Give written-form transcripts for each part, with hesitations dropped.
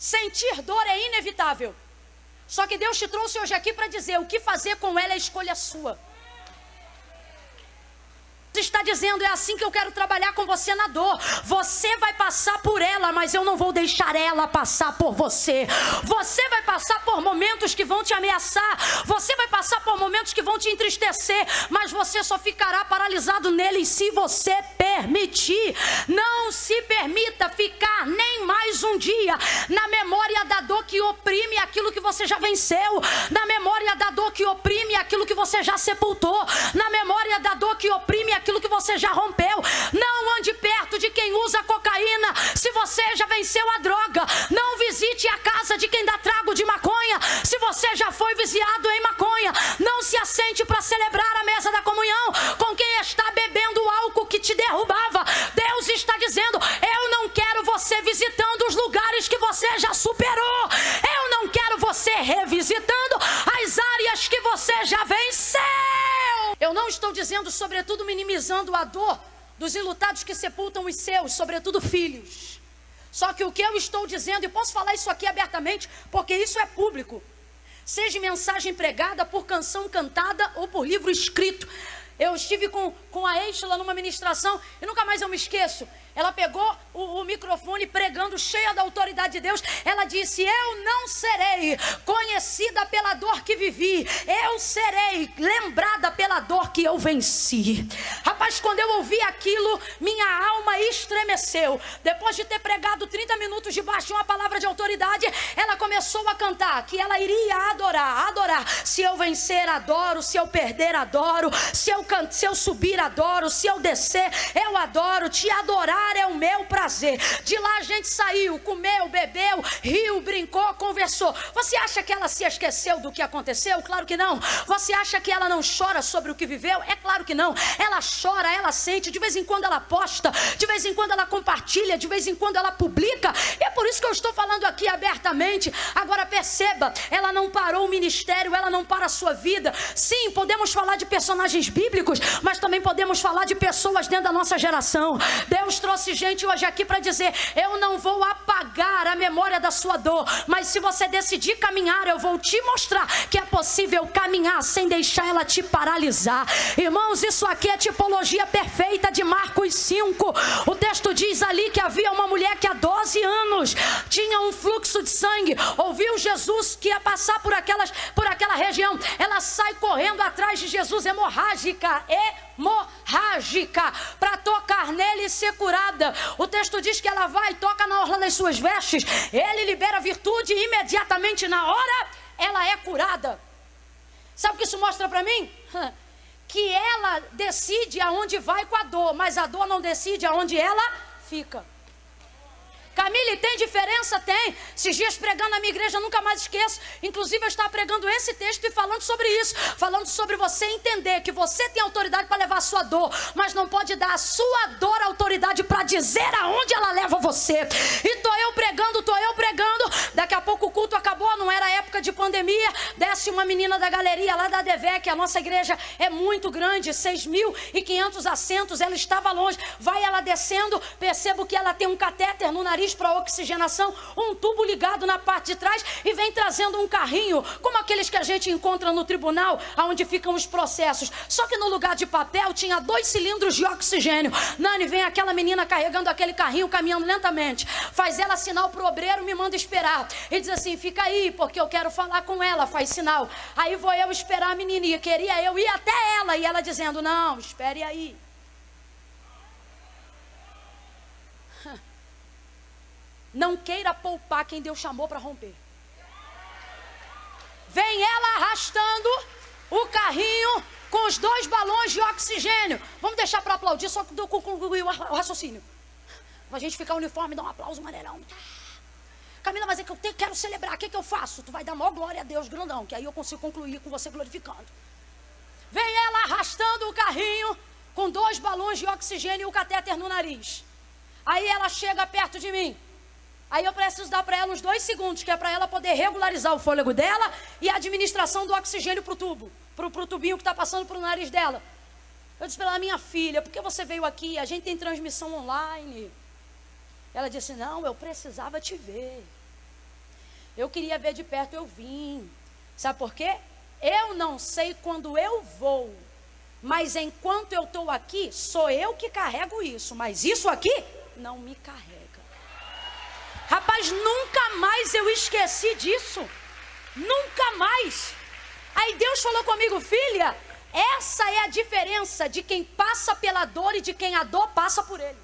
Sentir dor é inevitável. Só que Deus te trouxe hoje aqui para dizer: o que fazer com ela é escolha sua. Você está dizendo: é assim que eu quero trabalhar com você na dor. Você vai passar por ela, mas eu não vou deixar ela passar por você. Você vai passar por momentos que vão te ameaçar. Você vai passar por momentos que vão te entristecer. Mas você só ficará paralisado neles se você permitir. Não se permita ficar nem mais um dia na memória da dor que oprime aquilo que você já venceu. Na memória da dor que oprime aquilo que você já sepultou. Na memória da dor que oprime aquilo que você já rompeu. Não ande perto de quem usa cocaína se você já venceu a droga. Não visite a casa de quem dá trago de maconha se você já foi viciado em maconha. Não se assente para celebrar a mesa da comunhão com quem está bebendo álcool que te derrubava. Deus está dizendo: eu não quero você visitando os lugares que você já superou. Eu não quero você revisitando as áreas que você já venceu. Eu não estou dizendo, sobretudo, minimizando a dor dos enlutados que sepultam os seus, sobretudo filhos. Só que o que eu estou dizendo, e posso falar isso aqui abertamente, porque isso é público, seja mensagem pregada, por canção cantada ou por livro escrito. Eu estive com a Estela numa ministração e nunca mais eu me esqueço. Ela pegou o microfone pregando, cheia da autoridade de Deus. Ela disse: eu não serei conhecida pela dor que vivi. Eu serei lembrada pela dor que eu venci. Rapaz, quando eu ouvi aquilo, minha alma estremeceu. Depois de ter pregado 30 minutos debaixo de uma palavra de autoridade, ela começou a cantar que ela iria adorar. Se eu vencer, adoro. Se eu perder, adoro. Se eu subir, adoro. Se eu descer, eu adoro. Te adorar é o meu prazer. De lá a gente saiu, comeu, bebeu, riu, brincou, conversou. Você acha que ela se esqueceu do que aconteceu? Claro que não. Você acha que ela não chora sobre o que viveu? É claro que não. Ela chora, ela sente, de vez em quando ela posta, de vez em quando ela compartilha, de vez em quando ela publica. E é por isso que eu estou falando aqui abertamente. Agora perceba, ela não parou o ministério, ela não para a sua vida. Sim, podemos falar de personagens bíblicos, mas também podemos falar de pessoas dentro da nossa geração. Deus trouxe gente hoje aqui para dizer: eu não vou apagar a memória da sua dor, mas se você decidir caminhar, eu vou te mostrar que é possível caminhar sem deixar ela te paralisar. Irmãos, isso aqui é tipologia perfeita de Marcos 5. O texto diz ali que havia uma mulher que há 12 anos tinha um fluxo de sangue. Ouviu Jesus que ia passar por aquela região. Ela sai correndo atrás de Jesus, hemorrágica, para tocar nele e ser curada. O texto diz que ela vai e toca na orla das suas vestes. Ele libera virtude e imediatamente na hora ela é curada. Sabe o que isso mostra para mim? Que ela decide aonde vai com a dor, mas a dor não decide aonde ela fica. Camille, tem diferença? Tem. Esses dias pregando na minha igreja, nunca mais esqueço. Inclusive eu estava pregando esse texto e falando sobre isso. Falando sobre você entender que você tem autoridade para levar a sua dor, mas não pode dar a sua dor autoridade para dizer aonde ela leva você. E estou eu pregando. Daqui a pouco o culto acabou, não era época de pandemia. Desce uma menina da galeria lá da DEVEC. A nossa igreja é muito grande, 6.500 assentos. Ela estava longe. Vai ela descendo, percebo que ela tem um catéter no nariz para oxigenação, um tubo ligado na parte de trás e vem trazendo um carrinho, como aqueles que a gente encontra no tribunal, onde ficam os processos. Só que no lugar de papel tinha 2 cilindros de oxigênio. Nani, vem aquela menina carregando aquele carrinho, caminhando lentamente. Faz ela sinal pro obreiro, me manda esperar. Ele diz assim: fica aí, porque eu quero falar com ela. Faz sinal. Aí vou eu esperar a menininha. Queria eu ir até ela e ela dizendo: não, espere aí. Não queira poupar quem Deus chamou para romper. Vem ela arrastando o carrinho com os 2 balões de oxigênio. Vamos deixar para aplaudir, só que eu concluí o raciocínio. Pra gente ficar uniforme, dar um aplauso maneirão. Camila, mas é que eu quero celebrar, o que eu faço? Tu vai dar maior glória a Deus, grandão, que aí eu consigo concluir com você glorificando. Vem ela arrastando o carrinho com 2 balões de oxigênio e o catéter no nariz. Aí ela chega perto de mim. Aí eu preciso dar para ela uns 2 segundos, que é para ela poder regularizar o fôlego dela e a administração do oxigênio para o tubo, para o tubinho que está passando para o nariz dela. Eu disse para ela: minha filha, por que você veio aqui? A gente tem transmissão online. Ela disse: não, eu precisava te ver. Eu queria ver de perto, eu vim. Sabe por quê? Eu não sei quando eu vou, mas enquanto eu estou aqui, sou eu que carrego isso. Mas isso aqui não me carrega. Rapaz, nunca mais eu esqueci disso. Nunca mais. Aí Deus falou comigo, filha, essa é a diferença de quem passa pela dor e de quem a dor passa por ele.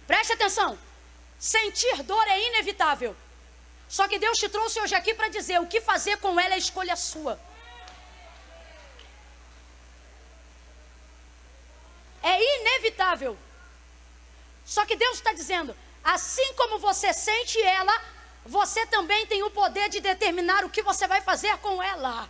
Preste atenção. Sentir dor é inevitável. Só que Deus te trouxe hoje aqui para dizer, o que fazer com ela é escolha sua. É inevitável. Só que Deus está dizendo, assim como você sente ela, você também tem o poder de determinar o que você vai fazer com ela.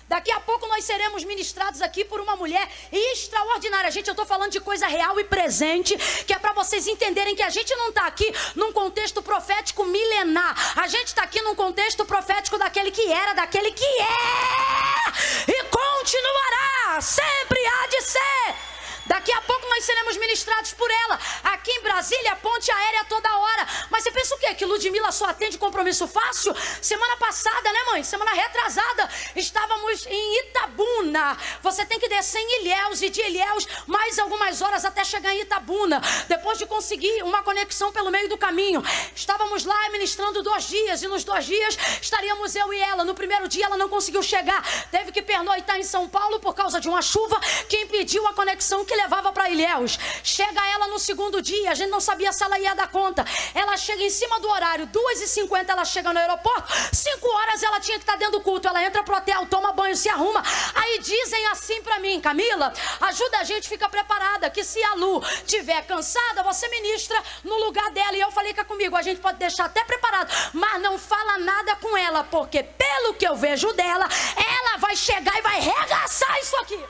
Daqui a pouco nós seremos ministrados aqui por uma mulher extraordinária. Gente, eu estou falando de coisa real e presente, que é para vocês entenderem que a gente não está aqui num contexto profético milenar. A gente está aqui num contexto profético daquele que era, daquele que é e continuará, sempre há de ser. Daqui a pouco nós seremos ministrados por ela. Aqui em Brasília, ponte aérea toda hora. Mas você pensa o quê? Que Ludmila só atende compromisso fácil? Semana passada, né, mãe? Semana retrasada, estávamos em Itabuna. Você tem que descer em Ilhéus e de Ilhéus mais algumas horas até chegar em Itabuna. Depois de conseguir uma conexão pelo meio do caminho. Estávamos lá ministrando 2 dias. E nos 2 dias estaríamos eu e ela. No primeiro dia ela não conseguiu chegar. Teve que pernoitar em São Paulo por causa de uma chuva que impediu a conexão que levava para Ilhéus. Chega ela no segundo dia, a gente não sabia se ela ia dar conta. Ela chega em cima do horário, 2h50 ela chega no aeroporto, 5 horas ela tinha que estar dentro do culto. Ela entra pro hotel, toma banho, se arruma. Aí dizem assim para mim, Camila, ajuda a gente, fica preparada, que se a Lu estiver cansada, você ministra no lugar dela. E eu falei que comigo, a gente pode deixar até preparado, mas não fala nada com ela, porque pelo que eu vejo dela, ela vai chegar e vai regaçar isso aqui.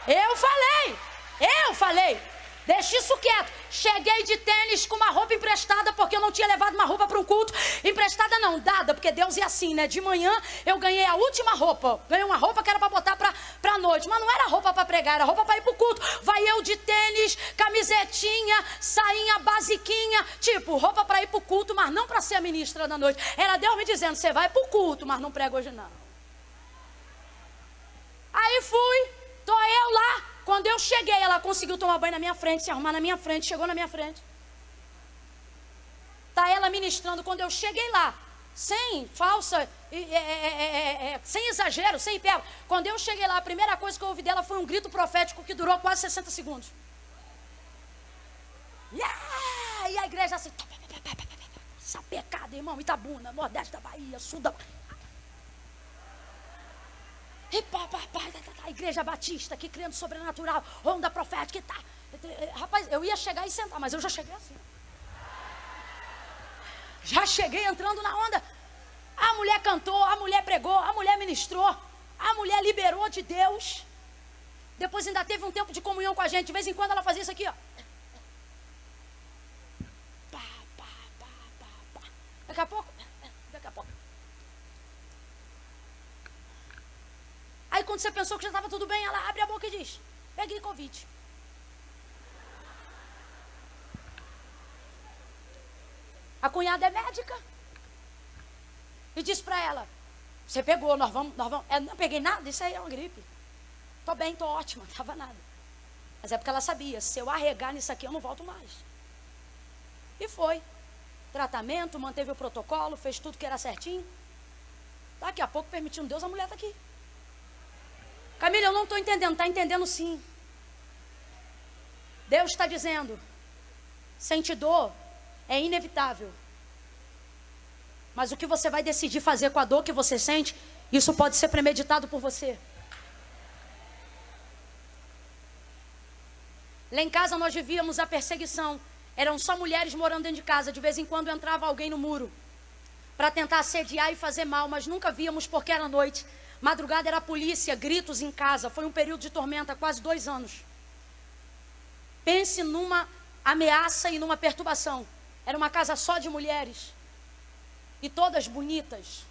Eu falei, deixa isso quieto. Cheguei de tênis com uma roupa emprestada, porque eu não tinha levado uma roupa para um culto. Emprestada não, dada, porque Deus é assim, né? De manhã eu ganhei a última roupa. Ganhei uma roupa que era para botar pra noite, mas não era roupa para pregar, era roupa para ir pro culto. Vai eu de tênis, camisetinha, sainha basiquinha, tipo, roupa para ir pro culto, mas não para ser a ministra da noite. Era Deus me dizendo, você vai pro culto, mas não prega hoje não. Aí fui. Tô eu lá, quando eu cheguei, ela conseguiu tomar banho na minha frente, se arrumar na minha frente, chegou na minha frente. Tá ela ministrando, quando eu cheguei lá, sem falsa, sem exagero, sem hipérbole. Quando eu cheguei lá, a primeira coisa que eu ouvi dela foi um grito profético que durou quase 60 segundos. Yeah! E a igreja assim, sapecada, irmão, Itabuna, Nordeste da Bahia, Sul da Bahia. E a igreja batista aqui, crendo sobrenatural, onda profética e tá. Rapaz, eu ia chegar e sentar, mas eu já cheguei assim. Já cheguei entrando na onda. A mulher cantou, a mulher pregou, a mulher ministrou, a mulher liberou de Deus. Depois ainda teve um tempo de comunhão com a gente. De vez em quando ela fazia isso aqui, ó. Daqui a pouco. Aí quando você pensou que já estava tudo bem, ela abre a boca e diz, peguei Covid. A cunhada é médica. E diz para ela, você pegou, nós vamos. Não peguei nada, isso aí é uma gripe. Tô bem, tô ótima, não tava nada. Mas é porque ela sabia, se eu arregar nisso aqui, eu não volto mais. E foi. Tratamento, manteve o protocolo, fez tudo que era certinho. Daqui a pouco, permitindo Deus, a mulher está aqui. Camila, eu não estou entendendo. Está entendendo sim. Deus está dizendo, sente dor, é inevitável. Mas o que você vai decidir fazer com a dor que você sente, isso pode ser premeditado por você. Lá em casa nós vivíamos a perseguição. Eram só mulheres morando dentro de casa. De vez em quando entrava alguém no muro para tentar assediar e fazer mal, mas nunca víamos porque era noite. Madrugada era a polícia, gritos em casa. Foi um período de tormenta, quase 2 anos. Pense numa ameaça e numa perturbação. Era uma casa só de mulheres. E todas bonitas.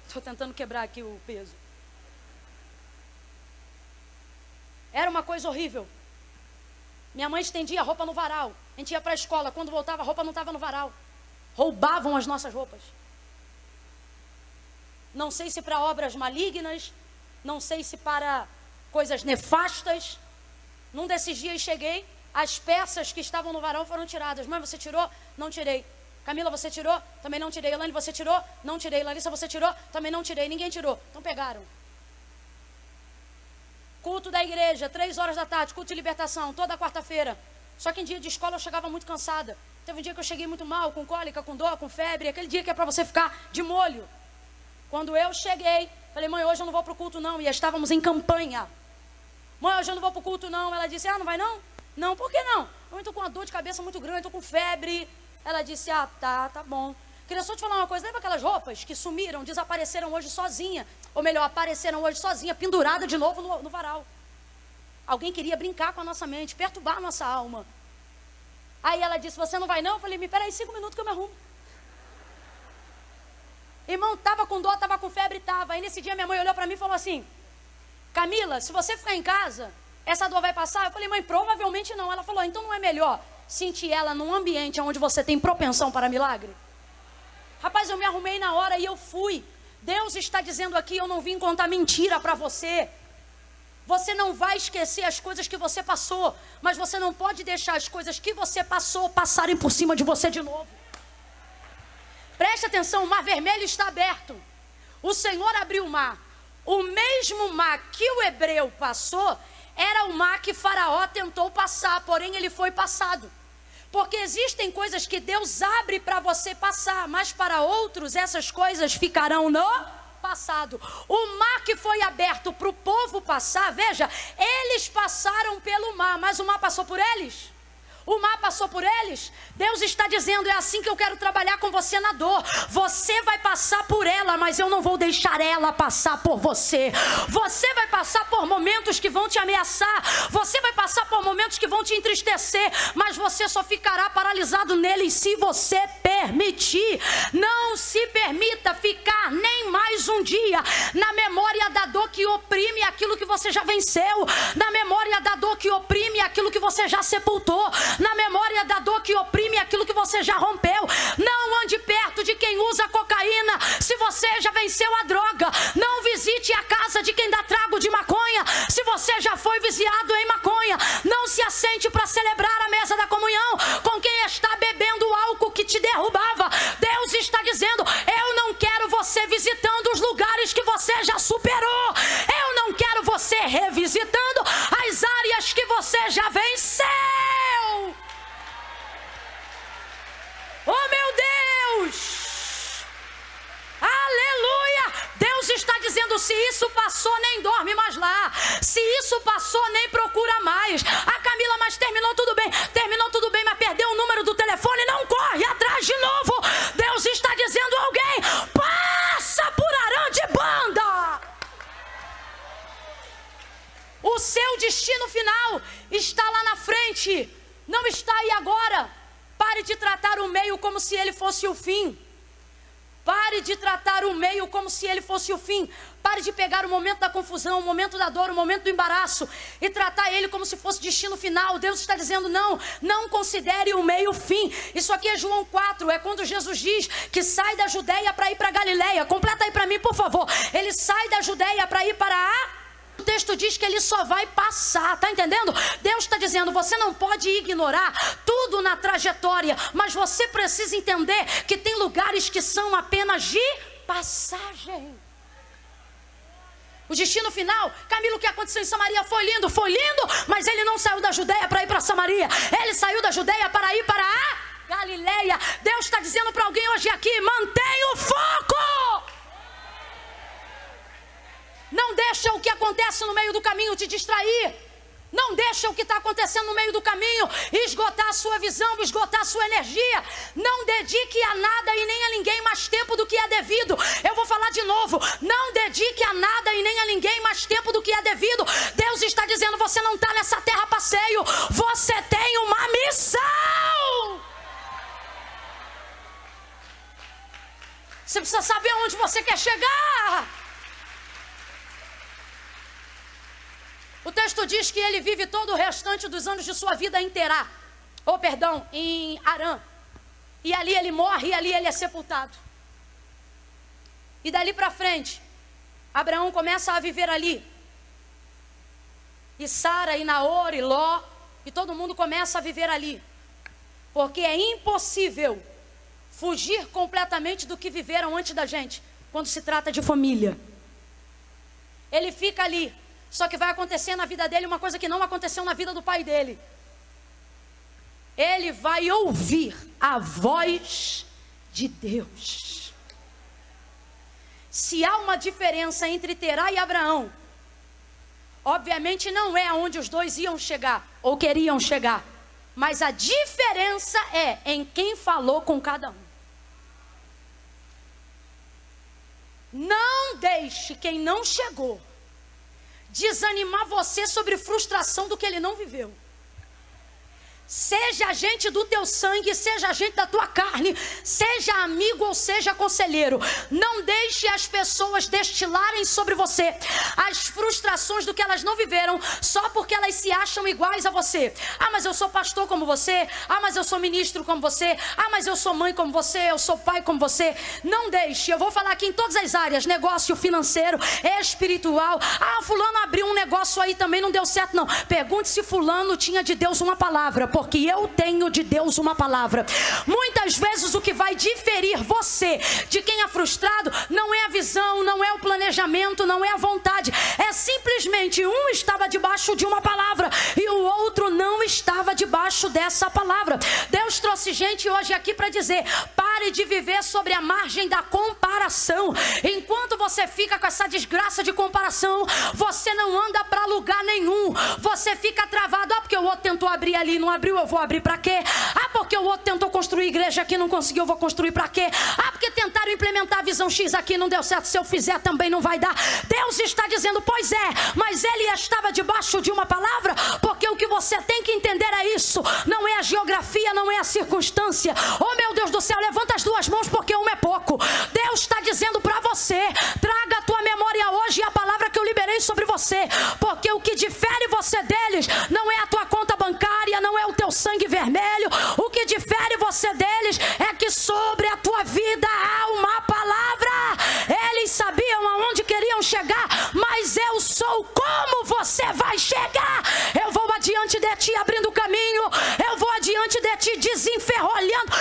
Estou tentando quebrar aqui o peso. Era uma coisa horrível. Minha mãe estendia a roupa no varal. A gente ia para a escola. Quando voltava, a roupa não estava no varal. Roubavam as nossas roupas. Não sei se para obras malignas, não sei se para coisas nefastas. Num desses dias cheguei, as peças que estavam no varal foram tiradas. Mãe, você tirou? Não tirei. Camila, você tirou? Também não tirei. Elaine, você tirou? Não tirei. Larissa, você tirou? Também não tirei. Ninguém tirou. Então pegaram. Culto da igreja, 3 horas da tarde, culto de libertação, toda quarta-feira. Só que em dia de escola eu chegava muito cansada. Teve um dia que eu cheguei muito mal, com cólica, com dor, com febre. Aquele dia que é para você ficar de molho. Quando eu cheguei, falei, mãe, hoje eu não vou para o culto não. E estávamos em campanha. Mãe, hoje eu não vou para o culto não. Ela disse, não vai não? Não, por que não? Eu estou com uma dor de cabeça muito grande, estou com febre. Ela disse, tá bom. Queria só te falar uma coisa, lembra aquelas roupas que sumiram, desapareceram hoje sozinha? Ou melhor, apareceram hoje sozinha, pendurada de novo no varal. Alguém queria brincar com a nossa mente, perturbar a nossa alma. Aí ela disse, você não vai não? Eu falei, me peraí 5 minutos que eu me arrumo. Irmão, estava com dor, estava com febre, estava. Aí nesse dia minha mãe olhou para mim e falou assim, Camila, se você ficar em casa, essa dor vai passar? Eu falei, mãe, provavelmente não. Ela falou, então não é melhor sentir ela num ambiente onde você tem propensão para milagre? Rapaz, eu me arrumei na hora e eu fui. Deus está dizendo aqui, eu não vim contar mentira para você. Você não vai esquecer as coisas que você passou, mas você não pode deixar as coisas que você passou passarem por cima de você de novo. Preste atenção, o mar vermelho está aberto. O Senhor abriu o mar. O mesmo mar que o hebreu passou, era o mar que Faraó tentou passar, porém ele foi passado. Porque existem coisas que Deus abre para você passar, mas para outros essas coisas ficarão no passado. O mar que foi aberto para o povo passar, veja, eles passaram pelo mar, mas o mar passou por eles? O mar passou por eles? Deus está dizendo, é assim que eu quero trabalhar com você na dor. Você vai passar por ela, mas eu não vou deixar ela passar por você. Você vai passar por momentos que vão te ameaçar. Você vai passar por momentos que vão te entristecer, mas você só ficará paralisado neles se você permitir. Não se permita ficar nem mais um dia na memória da dor que oprime aquilo que você já venceu, na memória da dor que oprime aquilo que você já sepultou, na memória da dor que oprime aquilo que você já rompeu. Não ande perto de quem usa cocaína se você já venceu a droga. Não visite a casa de quem dá trago de maconha se você já foi viciado em maconha. Não se assente para celebrar a mesa da comunhão com quem está bebendo álcool que te derrubava. Deus está dizendo, eu não quero você visitando os lugares que você já superou. Eu não quero você revisitando as áreas que você já venceu. Oh meu Deus! Aleluia! Deus está dizendo, se isso passou, nem dorme mais lá. Se isso passou, nem procura mais. Ah, Camila, mas terminou tudo bem. Terminou tudo bem, mas perdeu o número do telefone, não corre atrás de novo. Deus está dizendo, alguém passa por Arã de Banda. O seu destino final está lá na frente. Não está aí agora. Pare de tratar o meio como se ele fosse o fim. Pare de tratar o meio como se ele fosse o fim. Pare de pegar o momento da confusão, o momento da dor, o momento do embaraço e tratar ele como se fosse destino final. Deus está dizendo, não considere o meio fim. Isso aqui é João 4, é quando Jesus diz que sai da Judeia para ir para Galileia. Completa aí para mim, por favor. Ele sai da Judeia para ir para a... O texto diz que ele só vai passar, tá entendendo? Deus está dizendo, você não pode ignorar tudo na trajetória, mas você precisa entender que tem lugares que são apenas de passagem. O destino final, Camilo, o que aconteceu em Samaria foi lindo, mas ele não saiu da Judeia para ir para Samaria, ele saiu da Judeia para ir para a Galileia. Deus está dizendo para alguém hoje aqui, mantenha o foco. Não deixa o que acontece no meio do caminho te distrair. Não deixa o que está acontecendo no meio do caminho esgotar a sua visão, esgotar a sua energia. Não dedique a nada e nem a ninguém mais tempo do que é devido. Eu vou falar de novo. Não dedique a nada e nem a ninguém mais tempo do que é devido. Deus está dizendo, você não está nessa terra a passeio. Você tem uma missão. Você precisa saber onde você quer chegar. O texto diz que ele vive todo o restante dos anos de sua vida em Terá. Em Harã. E ali ele morre e ali ele é sepultado. E dali para frente, Abraão começa a viver ali. E Sara, e Naor, e Ló, e todo mundo começa a viver ali. Porque é impossível fugir completamente do que viveram antes da gente, quando se trata de família. Ele fica ali, só que vai acontecer na vida dele uma coisa que não aconteceu na vida do pai dele. Ele vai ouvir a voz de Deus. Se há uma diferença entre Terá e Abraão, obviamente não é aonde os dois iam chegar, ou queriam chegar. Mas a diferença é em quem falou com cada um. Não deixe quem não chegou desanimar você sobre frustração do que ele não viveu. Seja gente do teu sangue, seja gente da tua carne, seja amigo ou seja conselheiro, não deixe as pessoas destilarem sobre você as frustrações do que elas não viveram, só porque elas se acham iguais a você. Ah, mas eu sou pastor como você. Ah, mas eu sou ministro como você. Ah, mas eu sou mãe como você, eu sou pai como você. Não deixe, eu vou falar aqui em todas as áreas, negócio financeiro, espiritual. Ah, fulano abriu um negócio aí também, não deu certo. Não, pergunte se fulano tinha de Deus uma palavra, porque eu tenho de Deus uma palavra. Muitas vezes o que vai diferir você de quem é frustrado não é a visão, não é o planejamento, não é a vontade. É simplesmente um estava debaixo de uma palavra e o outro não estava debaixo dessa palavra. Deus trouxe gente hoje aqui para dizer: pare de viver sobre a margem da comparação. Enquanto você fica com essa desgraça de comparação, você não anda para lugar nenhum. Você fica travado. Ah, porque o outro tentou abrir ali, não abriu, eu vou abrir para quê? Ah, porque o outro tentou construir igreja aqui, não conseguiu, eu vou construir para quê? Ah, porque tentaram implementar a visão X aqui, não deu certo, se eu fizer também não vai dar. Deus está dizendo: pois é, mas ele estava debaixo de uma palavra, porque o que você tem que entender é isso, não é a geografia, não é a circunstância. Oh meu Deus do céu, levanta as duas mãos, porque uma é pouco. Deus está dizendo para você: traga a tua memória hoje a palavra que eu liberei sobre você, porque o que difere você deles não é a tua conta bancária, não é o teu sangue vermelho. O que difere você deles é que sobre a tua vida há uma palavra. Eles sabiam aonde queriam chegar, mas eu sou como você vai chegar. Eu vou adiante de ti abrindo o caminho, eu vou adiante de ti desenferrolhando,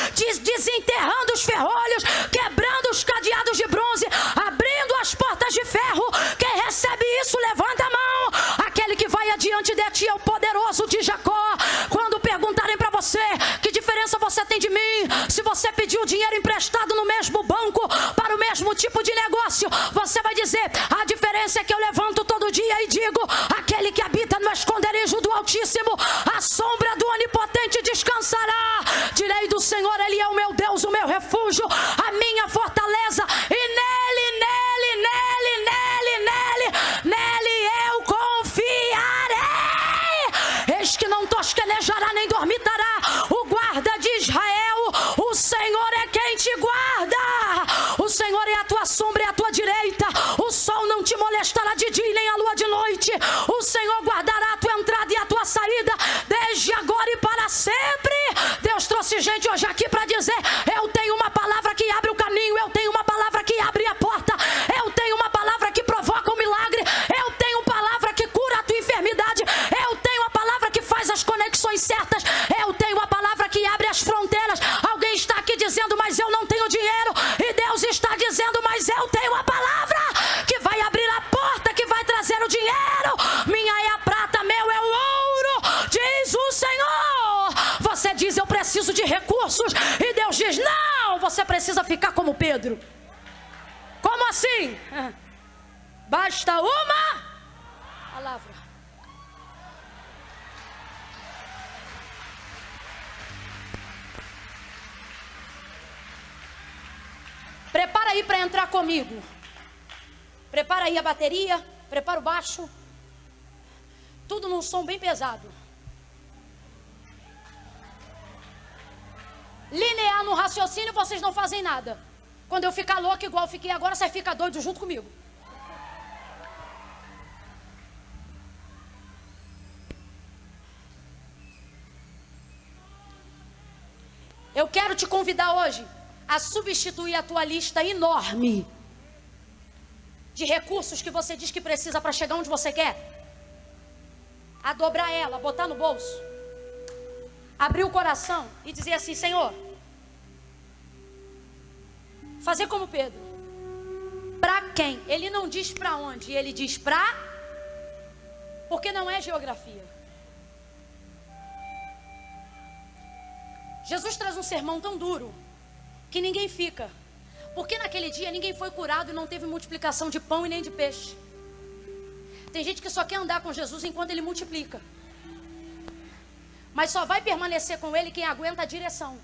desenterrando os ferrolhos, quebrando os cadeados de bronze, abrindo as portas de ferro. Quem recebe isso, levanta a mão. Aquele que vai adiante de ti é o poderoso de Jacó. Quando perguntarem para você: que diferença você tem de mim? Se você pediu dinheiro emprestado no mesmo banco para o mesmo tipo de negócio, você vai dizer: a diferença é que eu levanto todo dia e digo: aquele que habita no esconderijo do Altíssimo, a sombra do Onipotente descansará. Direi do Senhor: ele é o meu Deus, o meu refúgio, a minha fortaleza, e nele eu confiarei. Eis que não tosquelejará nem dormitará o guarda de Israel. O Senhor é quem te guarda. O Senhor é a tua sombra e a tua direita. O sol não te molestará de dia nem a lua de noite. O Senhor guardará a tua entrada e a tua saída desde agora e para sempre. Deus trouxe gente hoje aqui para dizer: eu tenho uma palavra que abre o caminho, eu tenho uma palavra que abre a porta, eu tenho uma palavra que provoca um milagre, eu tenho palavra que cura a tua enfermidade, eu tenho a palavra que faz as conexões certas, eu tenho a palavra que abre as fronteiras. Alguém está aqui dizendo: mas eu não tenho dinheiro. E Deus está dizendo: mas eu tenho a palavra que vai abrir a porta, que vai trazer o dinheiro. Minha é a prata, meu é o ouro, diz o Senhor. Você diz: eu preciso de recursos. E Deus diz: não, você precisa ficar como Pedro. Como assim? Basta uma palavra. Prepara aí para entrar comigo. Prepara aí a bateria, prepara o baixo. Tudo num som bem pesado. Linear no raciocínio, vocês não fazem nada. Quando eu ficar louco igual eu fiquei agora, você fica doido junto comigo. Eu quero te convidar hoje a substituir a tua lista enorme de recursos que você diz que precisa para chegar onde você quer, a dobrar ela, botar no bolso, abrir o coração e dizer assim: Senhor, fazer como Pedro. Para quem? Ele não diz para onde, ele diz para, porque não é geografia. Jesus traz um sermão tão duro que ninguém fica, porque naquele dia ninguém foi curado e não teve multiplicação de pão e nem de peixe. Tem gente que só quer andar com Jesus enquanto ele multiplica, mas só vai permanecer com ele quem aguenta a direção.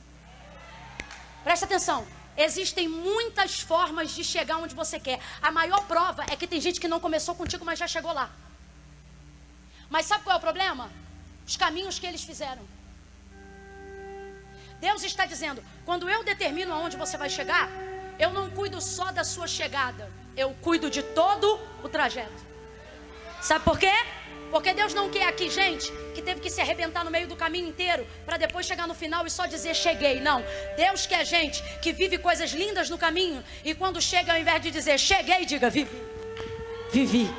Presta atenção, existem muitas formas de chegar onde você quer. A maior prova é que tem gente que não começou contigo, mas já chegou lá. Mas sabe qual é o problema? Os caminhos que eles fizeram. Deus está dizendo: quando eu determino aonde você vai chegar, eu não cuido só da sua chegada, eu cuido de todo o trajeto. Sabe por quê? Porque Deus não quer aqui gente que teve que se arrebentar no meio do caminho inteiro para depois chegar no final e só dizer cheguei. Não, Deus quer gente que vive coisas lindas no caminho e quando chega, ao invés de dizer cheguei, diga vivi. Vivi.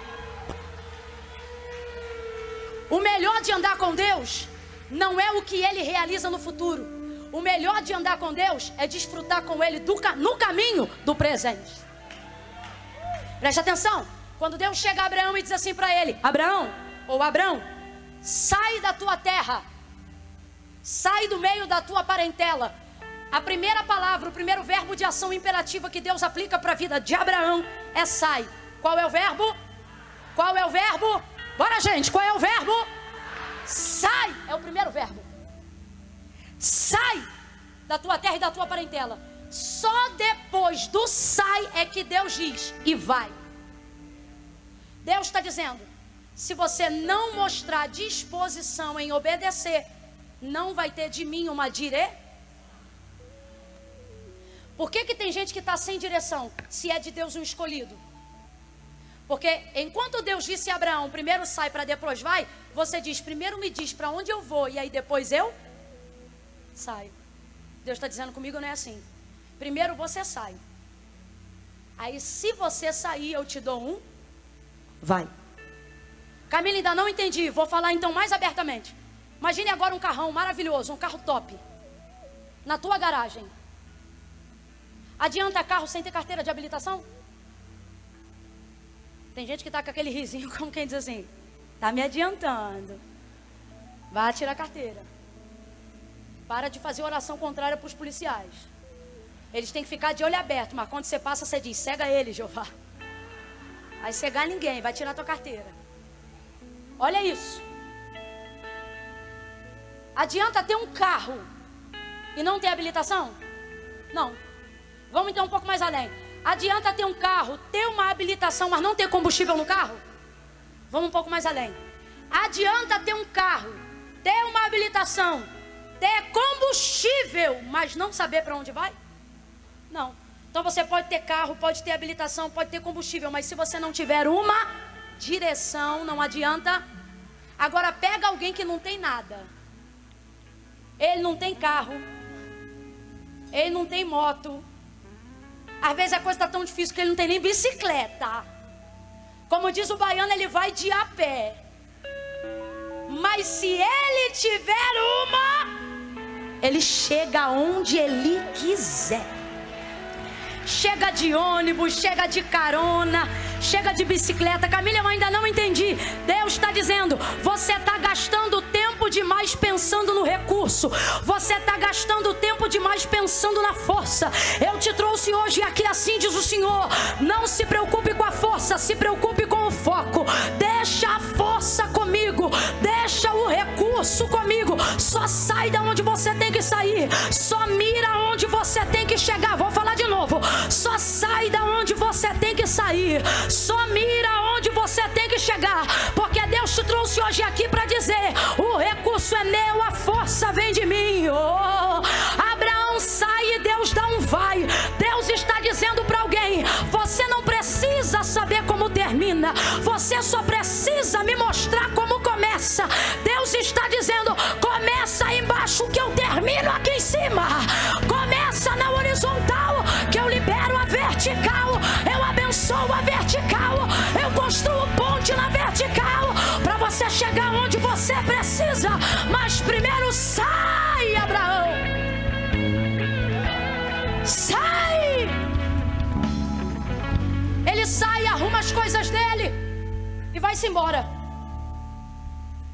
O melhor de andar com Deus não é o que Ele realiza no futuro. O melhor de andar com Deus é desfrutar com Ele no caminho do presente. Preste atenção. Quando Deus chega a Abraão e diz assim para ele: Abraão, sai da tua terra, sai do meio da tua parentela. A primeira palavra, o primeiro verbo de ação imperativa que Deus aplica para a vida de Abraão é sai. Qual é o verbo? Qual é o verbo? Bora, gente, qual é o verbo? Sai, é o primeiro verbo. Sai da tua terra e da tua parentela. Só depois do sai é que Deus diz e vai. Deus está dizendo: se você não mostrar disposição em obedecer, não vai ter de mim uma direção. Por que tem gente que está sem direção, se é de Deus um escolhido? Porque enquanto Deus disse a Abraão, primeiro sai para depois vai, você diz, primeiro me diz para onde eu vou e aí depois eu saio. Deus está dizendo comigo, não é assim. Primeiro você sai, aí se você sair eu te dou um vai. Camila, ainda não entendi, vou falar então mais abertamente. Imagine agora um carrão maravilhoso, um carro top na tua garagem. Adianta carro sem ter carteira de habilitação? Tem gente que está com aquele risinho como quem diz assim: tá me adiantando, vai tirar a carteira. Para de fazer oração contrária para os policiais. Eles têm que ficar de olho aberto, mas quando você passa você diz: cega ele, Jeová. Aí cegar ninguém, vai tirar tua carteira. Olha isso. Adianta ter um carro e não ter habilitação? Não. Vamos então um pouco mais além. Adianta ter um carro, ter uma habilitação, mas não ter combustível no carro? Vamos um pouco mais além. Adianta ter um carro, ter uma habilitação, ter combustível, mas não saber para onde vai? Não. Então você pode ter carro, pode ter habilitação, pode ter combustível, mas se você não tiver uma direção, não adianta. Agora pega alguém que não tem nada. Ele não tem carro, ele não tem moto. Às vezes a coisa está tão difícil que ele não tem nem bicicleta. Como diz o baiano, ele vai de a pé. Mas se ele tiver uma, ele chega onde ele quiser. Chega de ônibus, chega de carona, chega de bicicleta. Camila, eu ainda não entendi. Deus está dizendo: você está gastando tempo demais pensando no recurso. Você está gastando tempo demais pensando na força. Eu te trouxe hoje aqui, assim diz o Senhor: não se preocupe com a força, se preocupe com o foco. Deixa a força comigo, deixa o recurso comigo. Só sai da onde você tem que sair, só mira onde você tem que chegar. Vou falar de novo: só sai da onde você tem que sair, só mira onde você tem que chegar, porque Deus te trouxe hoje aqui para dizer: o recurso é meu, a força vem de mim. Abraão sai e Deus dá um vai. Deus está dizendo para alguém: você não precisa saber como termina, você só precisa me mostrar como começa. Deus está dizendo: começa aí embaixo que eu termino aqui em cima. precisa, mas primeiro sai, Abraão. Sai. Ele sai, arruma as coisas dele e vai-se embora.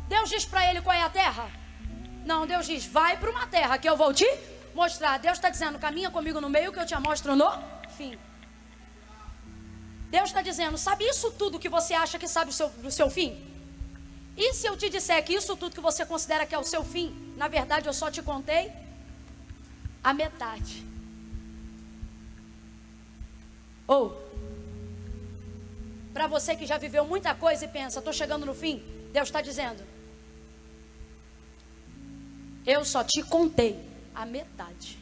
Deus diz para ele qual é a terra? Não, Deus diz, vai para uma terra que eu vou te mostrar. Deus está dizendo, caminha comigo no meio que eu te mostro no fim. Deus está dizendo, sabe isso tudo que você acha que sabe do seu fim? E se eu te disser que isso tudo que você considera que é o seu fim, na verdade eu só te contei a metade. Ou, para você que já viveu muita coisa e pensa, estou chegando no fim, Deus está dizendo, eu só te contei a metade.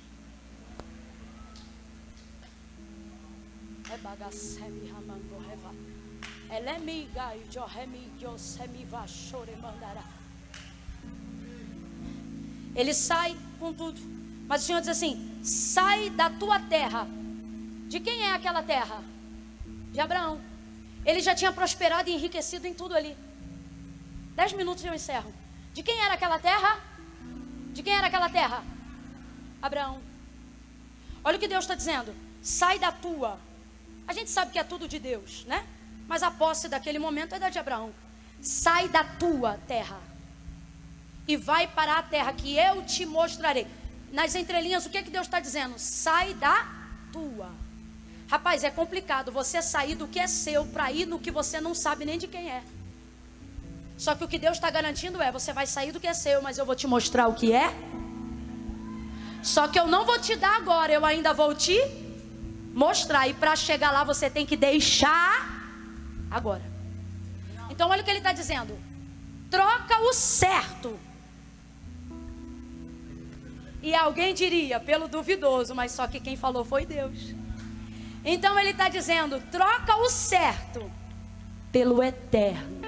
Ele sai com tudo, mas o Senhor diz assim, sai da tua terra. De quem é aquela terra? De Abraão. Ele já tinha prosperado e enriquecido em tudo ali. 10 minutos e eu encerro. De quem era aquela terra? De quem era aquela terra? Abraão. Olha o que Deus está dizendo, sai da tua. A gente sabe que é tudo de Deus, né? Mas a posse daquele momento é da de Abraão. Sai da tua terra e vai para a terra que eu te mostrarei. Nas entrelinhas, o que Deus está dizendo? Sai da tua. Rapaz, é complicado você sair do que é seu para ir no que você não sabe nem de quem é. Só que o que Deus está garantindo é, você vai sair do que é seu, mas eu vou te mostrar o que é. Só que eu não vou te dar agora, eu ainda vou te mostrar. E para chegar lá você tem que deixar agora. Então olha o que ele está dizendo. Troca o certo. E alguém diria, pelo duvidoso, mas só que quem falou foi Deus. Então ele está dizendo, troca o certo pelo eterno.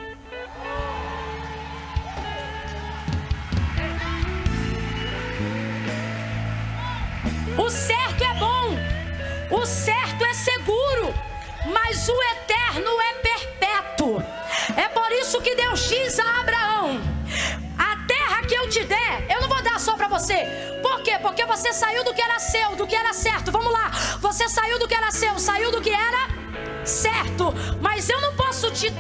O certo é bom, o certo é seguro, mas o eterno é perpétuo. É por isso que Deus diz a Abraão, a terra que eu te der, eu não vou dar só para você. Por quê? Porque você saiu do que era seu, do que era certo. Vamos lá, você saiu do que era seu, saiu do que era certo. Mas eu não posso te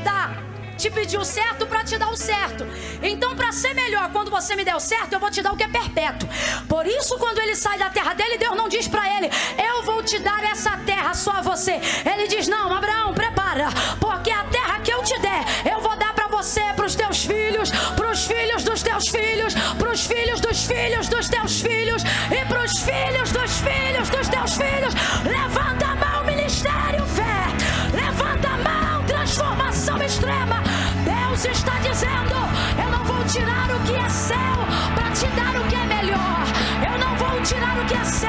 pedir o certo para te dar o certo. Então, para ser melhor, quando você me der o certo, eu vou te dar o que é perpétuo. Por isso, quando ele sai da terra dele, Deus não diz para ele, eu vou te dar essa terra só a você. Ele diz, não, Abraão, prepara, porque a terra que eu te der, eu vou dar para você, para os teus filhos, para os filhos dos teus filhos, para os filhos dos filhos dos teus filhos e para os filhos dos filhos dos teus filhos. Levanta a mão, ministério, fé. Levanta a mão, transformação extrema. Deus está dizendo, eu não vou tirar o que é seu para te dar o que é melhor. Eu não vou tirar o que é seu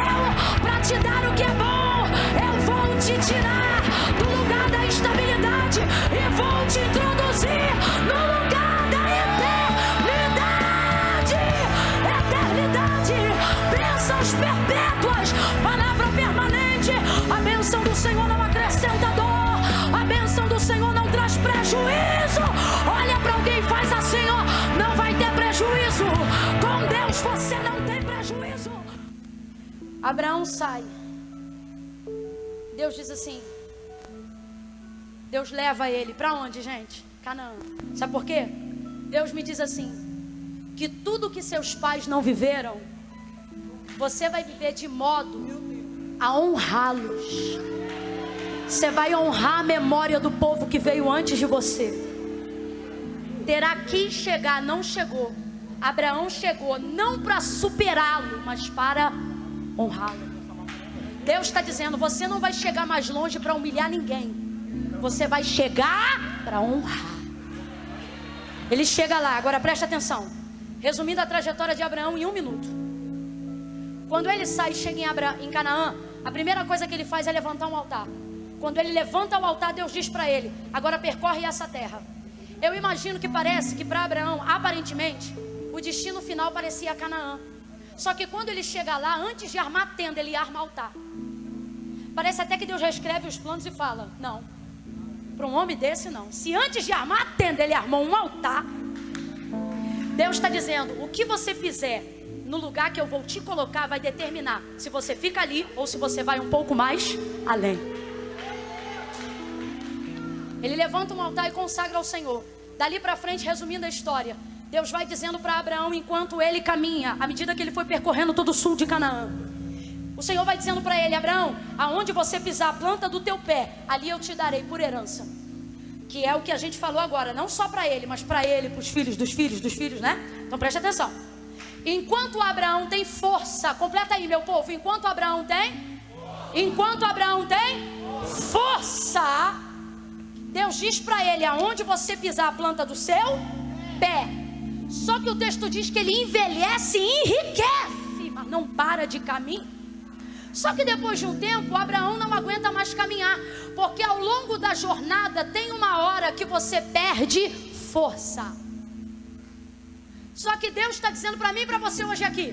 para te dar o que é bom. Eu vou te tirar do lugar da estabilidade e vou te introduzir no lugar da eternidade. Bênçãos perpétuas, palavra permanente. A bênção do Senhor não acrescenta dor, a bênção do Senhor não traz prejuízo. Olha para alguém e faz assim, ó, não vai ter prejuízo. Com Deus você não tem prejuízo. Abraão sai. Deus diz assim, Deus leva ele para onde, gente? Canaã. Sabe por quê? Deus me diz assim, que tudo que seus pais não viveram, você vai viver de modo a honrá-los. Você vai honrar a memória do povo que veio antes de você. Terá que chegar, não chegou. Abraão chegou não para superá-lo, mas para honrá-lo. Deus está dizendo, você não vai chegar mais longe para humilhar ninguém. Você vai chegar para honrar. Ele chega lá, agora presta atenção. Resumindo a trajetória de Abraão em 1 minuto. Quando ele sai e chega em Canaã, a primeira coisa que ele faz é levantar um altar. Quando ele levanta o altar, Deus diz para ele, agora percorre essa terra. Eu imagino que parece que para Abraão, aparentemente, o destino final parecia Canaã. Só que quando ele chega lá, antes de armar a tenda, ele arma altar. Parece até que Deus reescreve os planos e fala, não, para um homem desse não. Se antes de armar a tenda ele armou um altar, Deus está dizendo, o que você fizer no lugar que eu vou te colocar vai determinar se você fica ali ou se você vai um pouco mais além. Ele levanta um altar e consagra ao Senhor. Dali para frente, resumindo a história, Deus vai dizendo para Abraão, enquanto ele caminha, à medida que ele foi percorrendo todo o sul de Canaã, o Senhor vai dizendo para ele, Abraão, aonde você pisar a planta do teu pé, ali eu te darei por herança. Que é o que a gente falou agora, não só para ele, mas para ele, para os filhos dos filhos dos filhos, né? Então preste atenção. Enquanto Abraão tem força, completa aí, meu povo, enquanto Abraão tem força, Deus diz para ele aonde você pisar a planta do seu pé. Só que o texto diz que ele envelhece e enriquece, mas não para de caminhar. Só que depois de um tempo, Abraão não aguenta mais caminhar, porque ao longo da jornada tem uma hora que você perde força. Só que Deus está dizendo para mim e para você hoje aqui,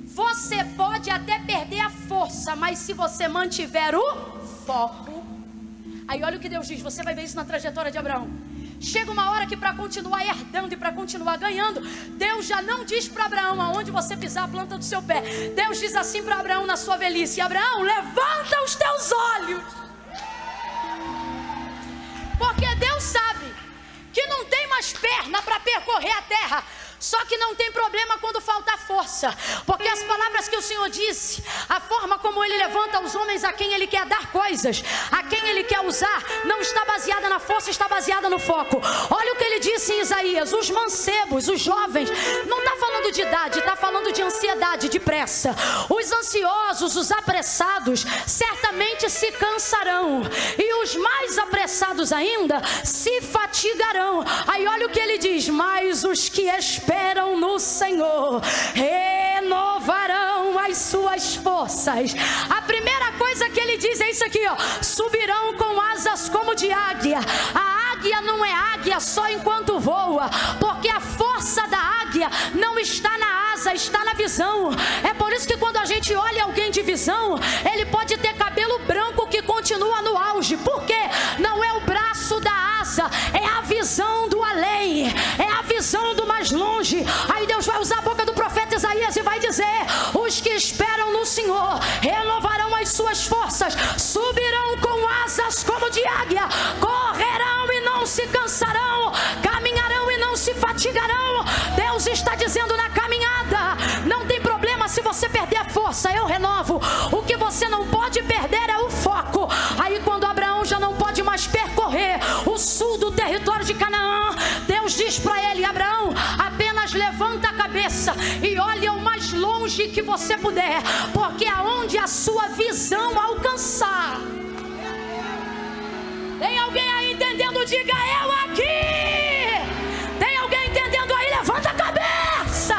você pode até perder a força, mas se você mantiver o foco, aí olha o que Deus diz, você vai ver isso na trajetória de Abraão. Chega uma hora que para continuar herdando e para continuar ganhando, Deus já não diz para Abraão aonde você pisar a planta do seu pé. Deus diz assim para Abraão na sua velhice, Abraão, levanta os teus olhos. Porque Deus sabe que não tem mais perna para percorrer a terra. Só que não tem problema quando falta força, porque as palavras que o Senhor disse, a forma como Ele levanta os homens a quem Ele quer dar coisas, a quem Ele quer usar, não está baseada na força, está baseada no foco. Olha o que Ele disse em Isaías, os mancebos, os jovens, não está falando de idade, está falando de ansiedade, de pressa. Os ansiosos, os apressados, certamente se cansarão, e os mais apressados ainda se fatigarão. Aí olha o que Ele diz, mas os que esperam no Senhor renovarão as suas forças. A primeira coisa que ele diz é isso aqui, ó, subirão com asas como de águia. A águia não é águia só enquanto voa, porque a força da águia não está na asa, está na visão. É por isso que quando a gente olha alguém de visão, ele pode ter cabelo branco que continua no auge. Por quê? Não é o braço da asa, é a visão do além, é a visão do mais longe. Aí Deus vai usar a boca do profeta Isaías e vai dizer, os que esperam no Senhor renovarão as suas forças, subirão com asas como de águia, correrão e não se cansarão, caminharão e não se fatigarão. Deus está dizendo na caminhada, não tem problema se você perder a força, eu renovo. O que você não pode perder é o foco. Aí quando Abraão já não pode mais percorrer o sul do território de Canaã, Deus diz para ele, Abraão, apenas levanta a cabeça e olha o mais longe que você puder, porque aonde a sua visão alcançar. Tem alguém aí entendendo? Diga eu aqui. Tem alguém entendendo aí? Levanta a cabeça,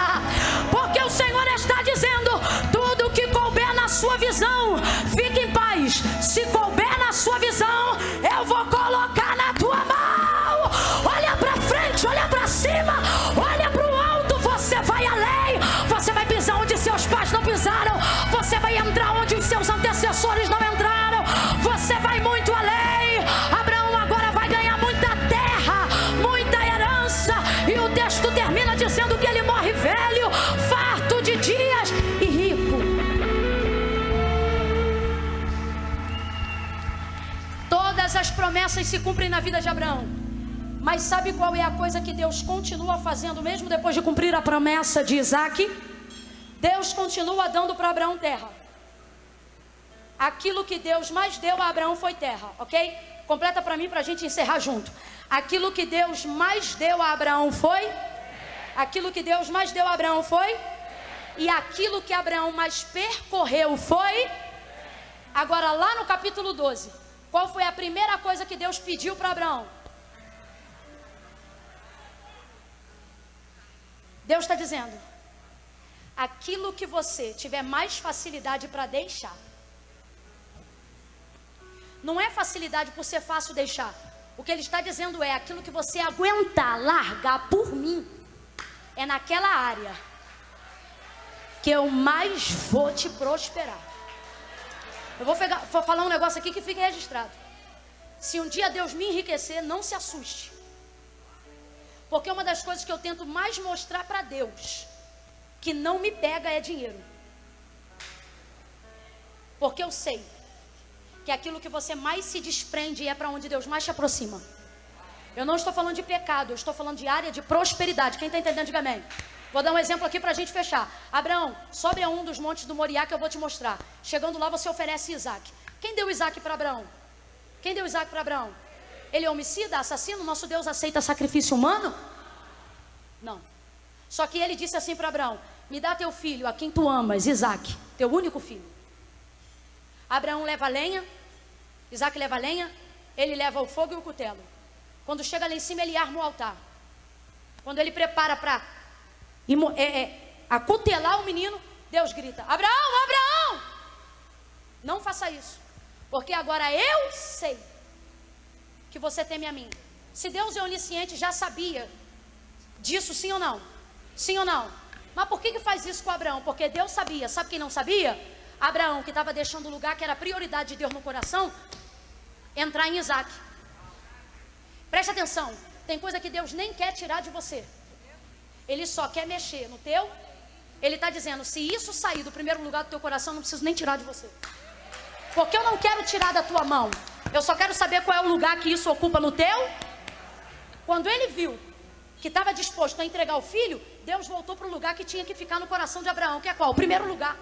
porque o Senhor está dizendo, tudo que couber na sua visão, fique em paz. Se couber na sua visão, eu vou colocar na tua mão. Olha para frente, olha para cima, olha para o alto, você vai além. Você vai pisar onde seus pais não pisaram, você vai entrar onde os seus antecessores não entraram, você vai muito além. Abraão agora vai ganhar muita terra, muita herança, e o texto termina dizendo que ele morre velho, farto de dias e rico. Todas as promessas se cumprem na vida de Abraão, mas sabe qual é a coisa que Deus continua fazendo mesmo depois de cumprir a promessa de Isaac? Deus continua dando para Abraão terra. Aquilo que Deus mais deu a Abraão foi terra, ok? Completa para mim para a gente encerrar junto. Aquilo que Deus mais deu a Abraão foi? Aquilo que Deus mais deu a Abraão foi? E aquilo que Abraão mais percorreu foi? Agora lá no capítulo 12, qual foi a primeira coisa que Deus pediu para Abraão? Deus está dizendo, aquilo que você tiver mais facilidade para deixar. Não é facilidade por ser fácil deixar. O que ele está dizendo é, aquilo que você aguentar, largar por mim, é naquela área que eu mais vou te prosperar. Eu vou falar um negócio aqui que fique registrado. Se um dia Deus me enriquecer, não se assuste. Porque uma das coisas que eu tento mais mostrar para Deus, que não me pega, é dinheiro. Porque eu sei que aquilo que você mais se desprende é para onde Deus mais te aproxima. Eu não estou falando de pecado, eu estou falando de área de prosperidade. Quem está entendendo, diga amém. Vou dar um exemplo aqui para a gente fechar. Abraão, sobe a um dos montes do Moriá que eu vou te mostrar. Chegando lá, você oferece Isaac. Quem deu Isaac para Abraão? Quem deu Isaac para Abraão? Ele é homicida, assassino? Nosso Deus aceita sacrifício humano? Não. Só que ele disse assim para Abraão: me dá teu filho, a quem tu amas, Isaac, teu único filho. Abraão leva a lenha, Isaac leva a lenha, ele leva o fogo e o cutelo. Quando chega lá em cima, ele arma o altar. Quando ele prepara para acutelar o menino, Deus grita: Abraão, Abraão, não faça isso, porque agora eu sei que você teme a mim. Se Deus é onisciente, já sabia disso, sim ou não? Sim ou não? Mas por que faz isso com Abraão? Porque Deus sabia. Sabe quem não sabia? Abraão, que estava deixando o lugar que era a prioridade de Deus no coração, entrar em Isaac. Preste atenção, tem coisa que Deus nem quer tirar de você. Ele só quer mexer no teu. Ele está dizendo: se isso sair do primeiro lugar do teu coração, não preciso nem tirar de você. Porque eu não quero tirar da tua mão. Eu só quero saber qual é o lugar que isso ocupa no teu. Quando ele viu que estava disposto a entregar o filho, Deus voltou para o lugar que tinha que ficar no coração de Abraão, que é qual? O primeiro lugar.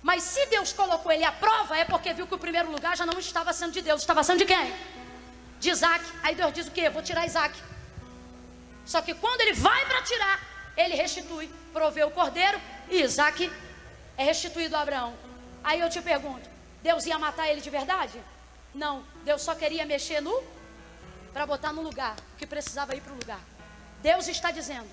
Mas se Deus colocou ele à prova, é porque viu que o primeiro lugar já não estava sendo de Deus. Estava sendo de quem? De Isaac. Aí Deus diz o quê? Vou tirar Isaac. Só que quando ele vai para tirar, ele restitui, provê o cordeiro, e Isaac é restituído a Abraão. Aí eu te pergunto, Deus ia matar ele de verdade? Não, Deus só queria mexer para botar no lugar, que precisava ir para o lugar. Deus está dizendo,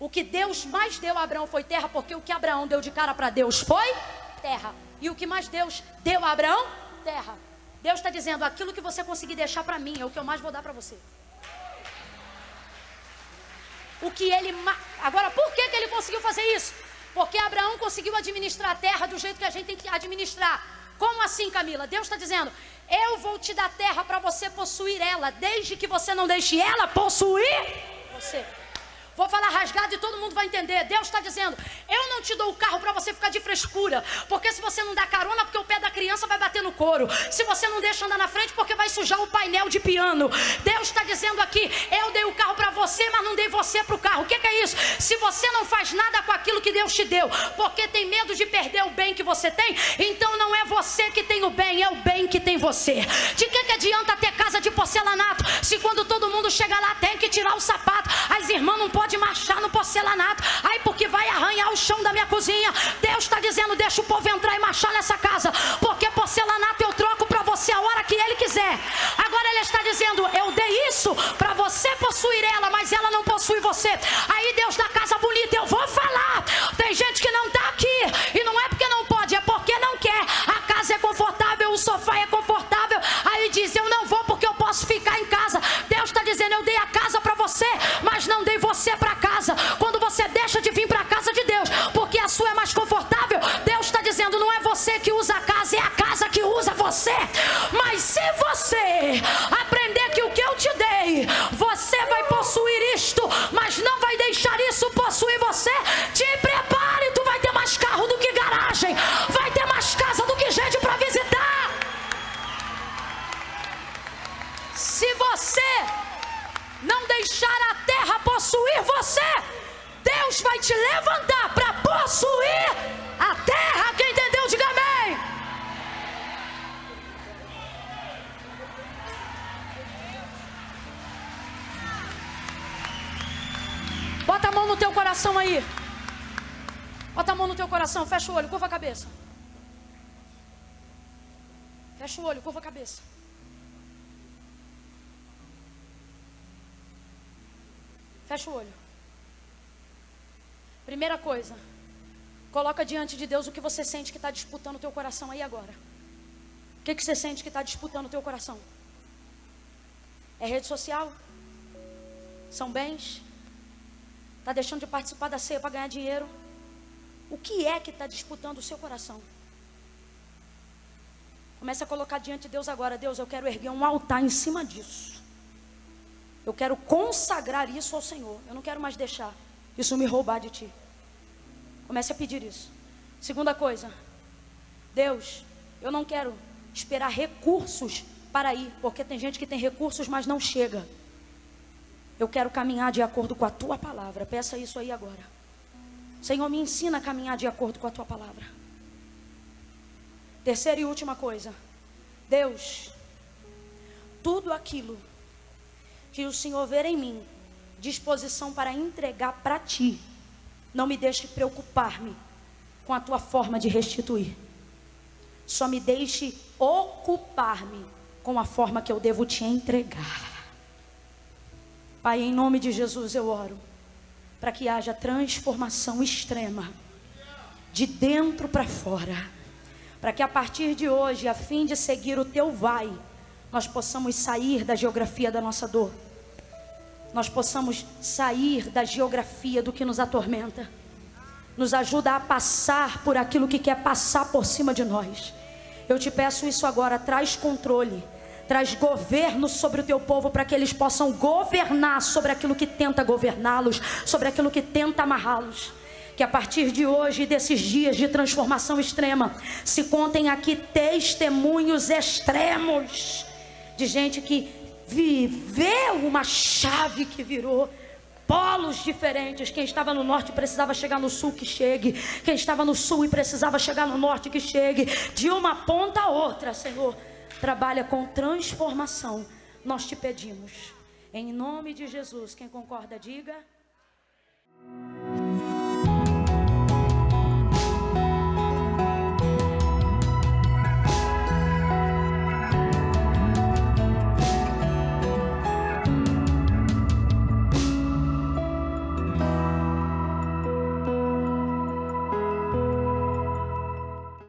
o que Deus mais deu a Abraão foi terra, porque o que Abraão deu de cara para Deus foi terra. E o que mais Deus deu a Abraão? Terra. Deus está dizendo, aquilo que você conseguir deixar para mim, é o que eu mais vou dar para você. Agora, por que ele conseguiu fazer isso? Porque Abraão conseguiu administrar a terra do jeito que a gente tem que administrar. Como assim, Camila? Deus está dizendo, eu vou te dar terra para você possuir ela, desde que você não deixe ela possuir você. Vou falar rasgado e todo mundo vai entender. Deus está dizendo, eu não te dou o carro para você ficar de frescura, porque se você não dá carona, porque o pé da criança vai bater no couro. Se você não deixa andar na frente, porque vai sujar o painel de piano. Deus está dizendo aqui, eu dei o carro para você, mas não dei você para o carro. O que é isso? Se você não faz nada com aquilo que Deus te deu, porque tem medo de perder o bem que você tem, então não é você que tem o bem, é o bem que tem você. De que adianta ter casa de porcelanato, se quando todo mundo chega lá tem que tirar o sapato? As irmãs não podem marchar no porcelanato, aí porque vai arranhar o chão da minha cozinha. Deus está dizendo, deixa o povo entrar e marchar nessa casa, porque porcelanato eu troco para você a hora que ele quiser. Agora ele está dizendo, eu dei isso para você possuir ela, mas ela não possui você. Aí Deus dá casa bonita, eu vou falar. Tem gente que não está aqui, e não é porque não pode, é porque não quer. A casa é confortável, o sofá é confortável, aí diz, eu não vou porque eu posso ficar em casa. Deus está dizendo, eu dei a casa para você, mas não dei você para casa. Quando você deixa de vir para a casa de Deus, porque a sua é mais confortável, Deus está dizendo, não é você que usa a casa, é a casa que usa você. Mas se você aprender que o que eu te dei, você vai possuir isto, mas não vai deixar isso possuir você, te prepare, tu vai ter mais carro do que garagem, vai ter mais casa do que gente para visitar. Se você não deixar a terra possuir você, Deus vai te levantar para possuir a terra. Quem entendeu, diga amém. Bota a mão no teu coração aí. Bota a mão no teu coração, fecha o olho, curva a cabeça. Fecha o olho, curva a cabeça. Fecha o olho. Primeira coisa, coloca diante de Deus o que você sente que está disputando o teu coração aí agora. O que você sente que está disputando o teu coração? É rede social? São bens? Está deixando de participar da ceia para ganhar dinheiro? O que é que está disputando o seu coração? Comece a colocar diante de Deus agora. Deus, eu quero erguer um altar em cima disso. Eu quero consagrar isso ao Senhor. Eu não quero mais deixar isso me roubar de ti. Comece a pedir isso. Segunda coisa, Deus, eu não quero esperar recursos para ir, porque tem gente que tem recursos, mas não chega. Eu quero caminhar de acordo com a tua palavra. Peça isso aí agora. Senhor, me ensina a caminhar de acordo com a tua palavra. Terceira e última coisa, Deus, tudo aquilo que o Senhor ver em mim, disposição para entregar para ti, não me deixe preocupar-me com a tua forma de restituir. Só me deixe ocupar-me com a forma que eu devo te entregar. Pai, em nome de Jesus eu oro para que haja transformação extrema de dentro para fora, para que a partir de hoje, a fim de seguir o teu vai, nós possamos sair da geografia da nossa dor, nós possamos sair da geografia do que nos atormenta. Nos ajuda a passar por aquilo que quer passar por cima de nós. Eu te peço isso agora, traz controle, traz governo sobre o teu povo, para que eles possam governar sobre aquilo que tenta governá-los, sobre aquilo que tenta amarrá-los. Que a partir de hoje e desses dias de transformação extrema, se contem aqui testemunhos extremos, de gente que viveu uma chave que virou, polos diferentes. Quem estava no norte precisava chegar no sul, que chegue. Quem estava no sul e precisava chegar no norte, que chegue. De uma ponta a outra, Senhor, trabalha com transformação. Nós te pedimos, em nome de Jesus. Quem concorda, diga.